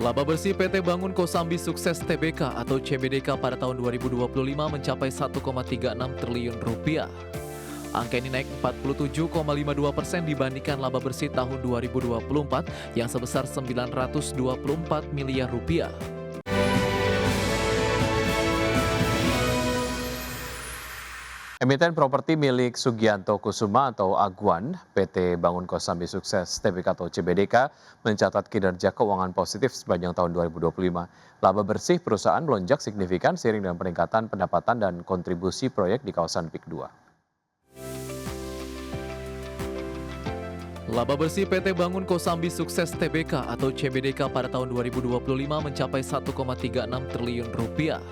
Laba bersih PT Bangun Kosambi Sukses Tbk atau CBDK pada tahun 2025 mencapai 1,36 triliun rupiah. Angka ini naik 47,52% dibandingkan laba bersih tahun 2024 yang sebesar 924 miliar rupiah. Emiten properti milik Sugianto Kusuma atau Agwan, PT Bangun Kosambi Sukses Tbk atau CBDK mencatat kinerja keuangan positif sepanjang tahun 2025. Laba bersih perusahaan melonjak signifikan seiring dengan peningkatan pendapatan dan kontribusi proyek di kawasan PIK 2. Laba bersih PT Bangun Kosambi Sukses Tbk atau CBDK pada tahun 2025 mencapai 1,36 triliun rupiah.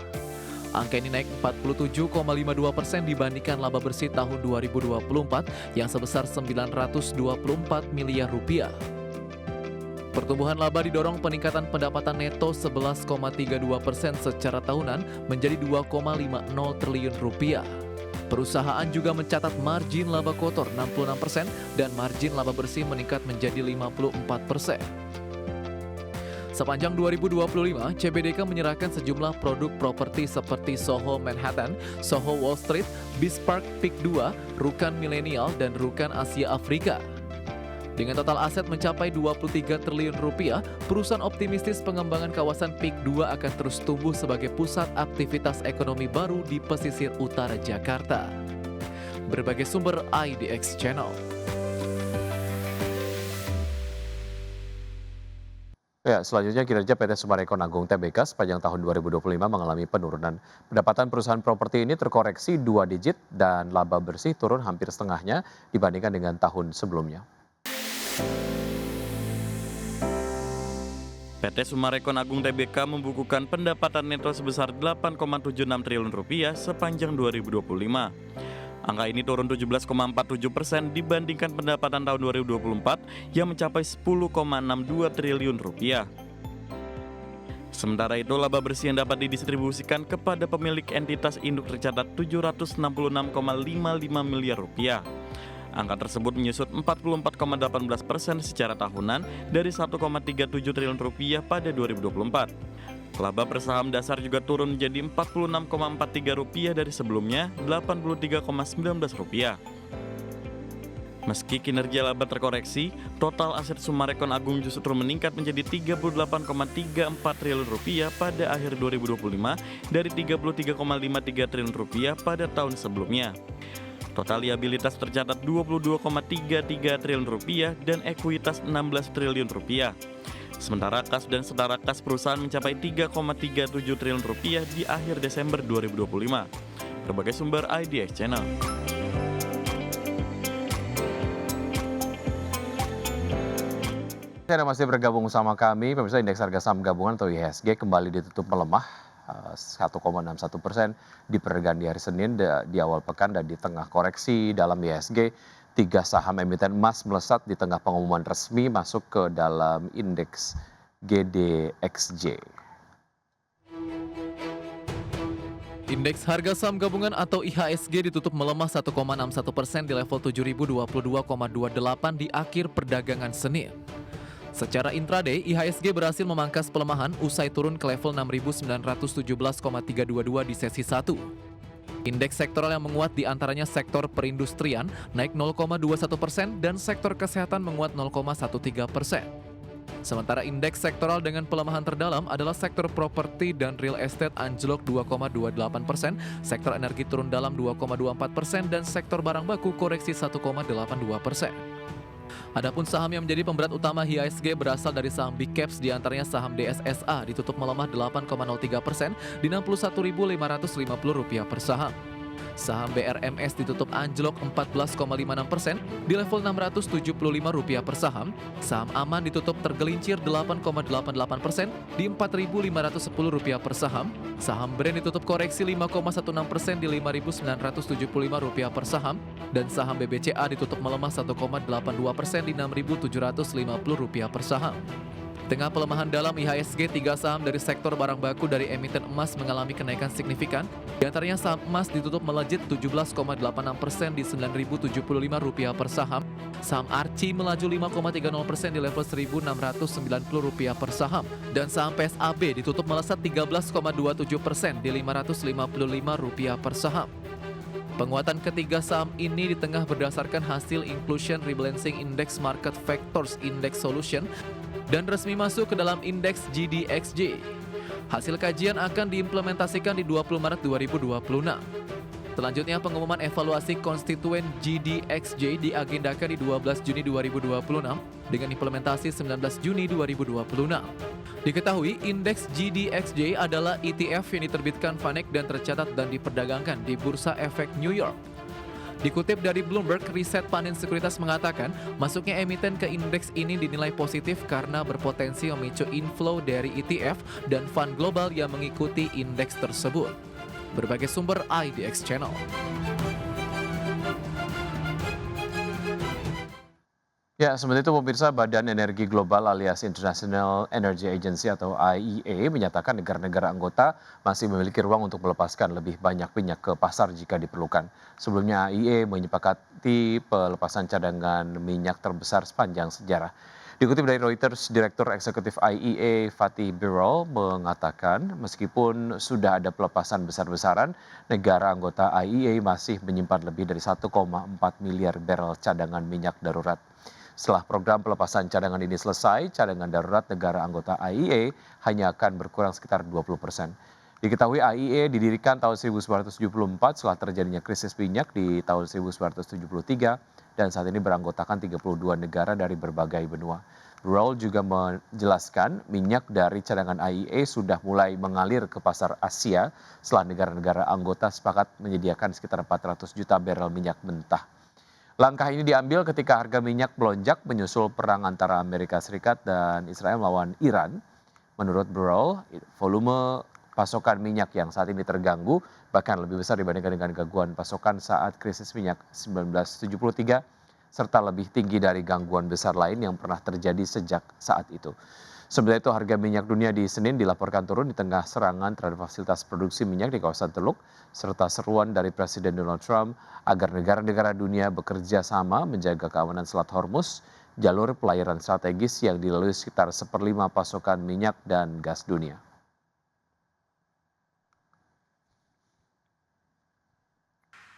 Angka ini naik 47,52% dibandingkan laba bersih tahun 2024 yang sebesar 924 miliar rupiah. Pertumbuhan laba didorong peningkatan pendapatan neto 11,32% secara tahunan menjadi 2,50 triliun rupiah. Perusahaan juga mencatat margin laba kotor 66% dan margin laba bersih meningkat menjadi 54%. Sepanjang 2025, CBDK menyerahkan sejumlah produk properti seperti Soho Manhattan, Soho Wall Street, Bispark PIK 2, Rukan Milenial, dan Rukan Asia Afrika. Dengan total aset mencapai 23 triliun rupiah, perusahaan optimistis pengembangan kawasan PIK 2 akan terus tumbuh sebagai pusat aktivitas ekonomi baru di pesisir utara Jakarta. Berbagai sumber IDX Channel. Ya, selanjutnya kinerja PT Summarecon Agung Tbk sepanjang tahun 2025 mengalami penurunan. Pendapatan perusahaan properti ini terkoreksi 2 digit dan laba bersih turun hampir setengahnya dibandingkan dengan tahun sebelumnya. PT Summarecon Agung Tbk membukukan pendapatan neto sebesar 8,76 triliun rupiah sepanjang 2025. Angka ini turun 17,47% dibandingkan pendapatan tahun 2024 yang mencapai 10,62 triliun rupiah. Sementara itu, laba bersih yang dapat didistribusikan kepada pemilik entitas induk tercatat 766,55 miliar rupiah. Angka tersebut menyusut 44,18% secara tahunan dari 1,37 triliun rupiah pada 2024. Laba per saham dasar juga turun menjadi Rp46,43 dari sebelumnya Rp83,19. Meski kinerja laba terkoreksi, total aset Summarecon Agung justru meningkat menjadi Rp38,34 triliun pada akhir 2025 dari Rp33,53 triliun pada tahun sebelumnya. Total liabilitas tercatat Rp22,33 triliun dan ekuitas Rp16 triliun. Sementara kas dan setara kas perusahaan mencapai Rp3,37 triliun di akhir Desember 2025. Berbagai sumber IDX Channel. Anda masih bergabung sama kami, pemirsa. Indeks harga saham gabungan atau IHSG kembali ditutup melemah 1,61% di perdagangan di hari Senin di awal pekan dan di tengah koreksi dalam IHSG. 3 saham emiten emas melesat di tengah pengumuman resmi masuk ke dalam indeks GDXJ. Indeks harga saham gabungan atau IHSG ditutup melemah 1,61% di level 7.022,28 di akhir perdagangan Senin. Secara intraday, IHSG berhasil memangkas pelemahan usai turun ke level 6.917,322 di sesi 1. Indeks sektoral yang menguat diantaranya sektor perindustrian naik 0,21% dan sektor kesehatan menguat 0,13%. Sementara indeks sektoral dengan pelemahan terdalam adalah sektor properti dan real estate anjlok 2,28%, sektor energi turun dalam 2,24% dan sektor barang baku koreksi 1,82%. Adapun saham yang menjadi pemberat utama IHSG berasal dari saham Big Caps, diantaranya saham DSSA ditutup melemah 8,03% di Rp61.550 per saham. Saham BRMS ditutup anjlok 14,56% di level Rp675 per saham. Saham Aman ditutup tergelincir 8,88% di Rp4.510 per saham. Saham Brand ditutup koreksi 5,16% di Rp5.975 per saham. Dan saham BBCA ditutup melemah 1,82% di Rp6.750 per saham. Tengah pelemahan dalam IHSG, 3 saham dari sektor barang baku dari emiten emas mengalami kenaikan signifikan. Di antaranya saham emas ditutup melejit 17,86% di Rp9.075 per saham. Saham ARCI melaju 5,30% di level Rp1.690 per saham. Dan saham PSAB ditutup melesat 13,27% di Rp555 per saham. Penguatan ketiga saham ini di tengah berdasarkan hasil Inclusion Rebalancing Index Market Factors Index Solution dan resmi masuk ke dalam indeks GDXJ. Hasil kajian akan diimplementasikan di 20 Maret 2026. Selanjutnya, pengumuman evaluasi konstituen GDXJ diagendakan di 12 Juni 2026 dengan implementasi 19 Juni 2026. Diketahui, indeks GDXJ adalah ETF yang diterbitkan VanEck dan tercatat dan diperdagangkan di Bursa Efek New York. Dikutip dari Bloomberg, riset Panin Sekuritas mengatakan masuknya emiten ke indeks ini dinilai positif karena berpotensi memicu inflow dari ETF dan fund global yang mengikuti indeks tersebut. Berbagai sumber IDX Channel. Ya, sementara itu pemirsa, Badan Energi Global alias International Energy Agency atau IEA menyatakan negara-negara anggota masih memiliki ruang untuk melepaskan lebih banyak minyak ke pasar jika diperlukan. Sebelumnya IEA menyepakati pelepasan cadangan minyak terbesar sepanjang sejarah. Dikutip dari Reuters, Direktur Eksekutif IEA Fatih Birol mengatakan meskipun sudah ada pelepasan besar-besaran, negara anggota IEA masih menyimpan lebih dari 1,4 miliar barel cadangan minyak darurat. Setelah program pelepasan cadangan ini selesai, cadangan darurat negara anggota IEA hanya akan berkurang sekitar 20%. Diketahui IEA didirikan tahun 1974 setelah terjadinya krisis minyak di tahun 1973 dan saat ini beranggotakan 32 negara dari berbagai benua. Birol juga menjelaskan minyak dari cadangan IEA sudah mulai mengalir ke pasar Asia setelah negara-negara anggota sepakat menyediakan sekitar 400 juta barel minyak mentah. Langkah ini diambil ketika harga minyak melonjak menyusul perang antara Amerika Serikat dan Israel melawan Iran. Menurut Birol, volume pasokan minyak yang saat ini terganggu bahkan lebih besar dibandingkan dengan gangguan pasokan saat krisis minyak 1973 serta lebih tinggi dari gangguan besar lain yang pernah terjadi sejak saat itu. Sementara itu, harga minyak dunia di Senin dilaporkan turun di tengah serangan terhadap fasilitas produksi minyak di kawasan Teluk, serta seruan dari Presiden Donald Trump agar negara-negara dunia bekerja sama menjaga keamanan Selat Hormuz, jalur pelayaran strategis yang dilalui sekitar 1/5 pasokan minyak dan gas dunia.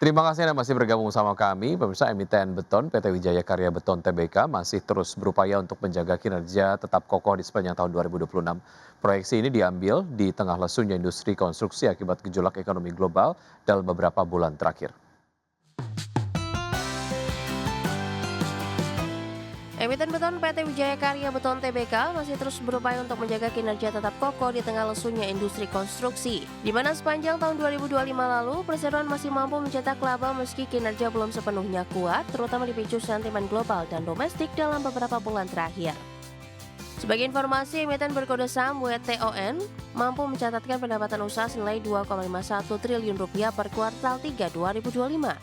Terima kasih Anda masih bergabung sama kami. Pemirsa, emiten beton PT Wijaya Karya Beton Tbk masih terus berupaya untuk menjaga kinerja tetap kokoh di sepanjang tahun 2026. Proyeksi ini diambil di tengah lesunya industri konstruksi akibat gejolak ekonomi global dalam beberapa bulan terakhir. Emiten beton PT Wijaya Karya Beton Tbk masih terus berupaya untuk menjaga kinerja tetap kokoh di tengah lesunya industri konstruksi. Di mana sepanjang tahun 2025 lalu, perseroan masih mampu mencetak laba meski kinerja belum sepenuhnya kuat, terutama dipicu sentimen global dan domestik dalam beberapa bulan terakhir. Sebagai informasi, emiten berkode saham WTON mampu mencatatkan pendapatan usaha senilai Rp2,51 triliun per kuartal 3 2025.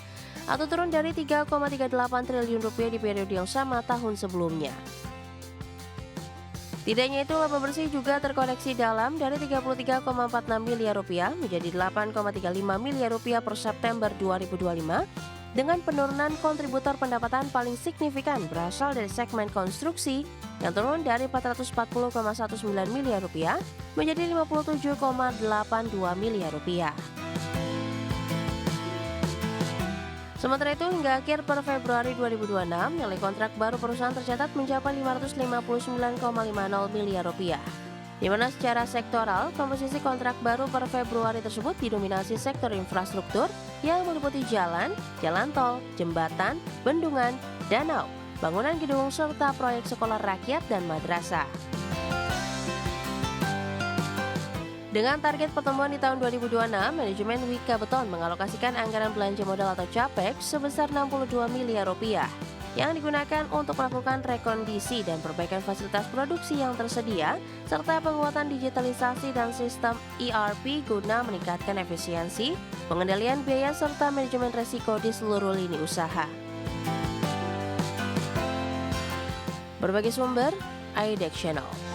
Atau turun dari Rp3,38 triliun di periode yang sama tahun sebelumnya. Tidak hanya itu, laba bersih juga terkoreksi dalam dari Rp33,46 miliar menjadi Rp8,35 miliar per September 2025 dengan penurunan kontributor pendapatan paling signifikan berasal dari segmen konstruksi yang turun dari Rp440,19 miliar menjadi Rp57,82 miliar. Sementara itu, hingga akhir per Februari 2026, nilai kontrak baru perusahaan tercatat mencapai Rp559,50 miliar. Di mana secara sektoral, komposisi kontrak baru per Februari tersebut didominasi sektor infrastruktur yang meliputi jalan, jalan tol, jembatan, bendungan, danau, bangunan gedung, serta proyek sekolah rakyat dan madrasah. Dengan target pertumbuhan di tahun 2026, manajemen Wika Beton mengalokasikan anggaran belanja modal atau CAPEX sebesar Rp62 miliar yang digunakan untuk melakukan rekondisi dan perbaikan fasilitas produksi yang tersedia, serta penguatan digitalisasi dan sistem ERP guna meningkatkan efisiensi, pengendalian biaya, serta manajemen risiko di seluruh lini usaha. Berbagai sumber, IDX Channel.